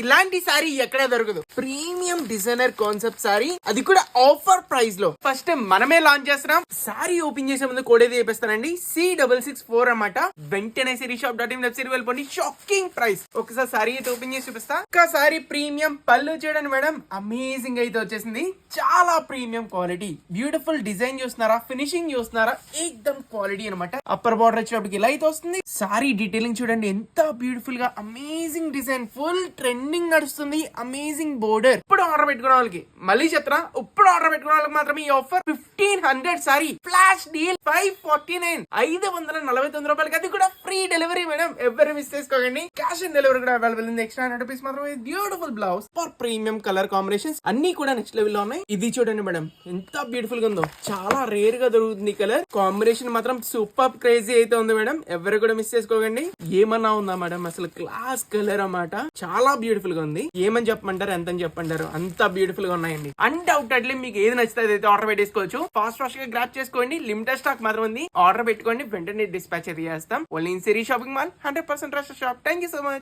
ఇలాంటి సారీ ఎక్కడ దొరకదు. ప్రీమియం డిజైనర్ కాన్సెప్ట్ సారీ, అది కూడా ఆఫర్ ప్రైస్ లో. ఫస్ట్ మనమే లాంచ్ చేస్తున్నాం. సారీ ఓపెన్ చేసే ముందు కోడ్ అయితే చెప్పేస్తానండి, C664 అన్నమాట. వెంటనే sirisshop.in వెబ్సైట్ వెళ్ళిపోండి. Shocking price. ఒకసారి సారీ అయితే ఓపెన్ చేసి చూపిస్తా. ఒకసారి ప్రీమియం పళ్ళు చూడండి మేడం, అమేజింగ్ అయితే వచ్చేసింది. చాలా ప్రీమియం క్వాలిటీ, బ్యూటిఫుల్ డిజైన్ చూస్తున్నారా, ఫినిషింగ్ చూస్తున్నారా, ఏకదమ్ క్వాలిటీ అనమాట. అప్పర్ బార్డర్ వచ్చేటప్పటికి ఇలా అయితే వస్తుంది. సారీ డీటెయిలింగ్ చూడండి ఎంత బ్యూటిఫుల్ గా, అమేజింగ్ డిజైన్, ఫుల్ ట్రెండింగ్ నడుస్తుంది. Amazing border. ఇప్పుడు ఆర్డర్ పెట్టుకున్న వాళ్ళకి మళ్ళీ చెప్తా, ఇప్పుడు ఆర్డర్ పెట్టుకున్న వాళ్ళకి మాత్రమే ఈ ఆఫర్. 1500 సారీ ఫ్లాష్ డీల్ 549, 549 రూపాయలకి, అది కూడా ఫ్రీ డెలివరీ మేడం. ఎవరు మిస్ చేసుకోకండి. క్యాష్ ఆన్ డెలివరీ కూడా అవైలబుల్ ఉంది. ఎక్స్ట్రా 100 రూపీస్ మాత్రమే. Beautiful blouse for premium colour combinations అన్ని కూడా నెక్స్ట్ లెవెల్ లో ఉన్నాయి. ఇది చూడండి మేడం ఎంత బ్యూటిఫుల్ గా ఉందో, చాలా రేర్ గా దొరుకుతుంది. కలర్ కాంబినేషన్ మాత్రం సూపర్ క్రేజీ అయితే ఉంది మేడం. ఎవరు కూడా మిస్ చేసుకోకండి. ఏమన్నా ఉందా మేడం, అసలు క్లాస్ కలర్ అన్నమాట. చాలా బ్యూటిఫుల్ గా ఉంది. ఏమని చెప్పమంటారు, ఎంత అని చెప్పంటారు, అంత బ్యూటిఫుల్ గా ఉన్నాయండి. అన్డౌటెడ్లీ మీకు ఏది నచ్చితే అయితే ఆర్డర్ పెట్టేసుకోవచ్చు. ఫాస్ట్ గా గ్రాప్ చేసుకోండి. లిమిటెడ్ స్టాక్ మాత్రం ఉంది. ఆర్డర్ పెట్టుకోండి, వెంటనే డిస్పాచ్ అయితే చేస్తాం. Only in Siri shopping mall, 100% trust shop. Thank you so much.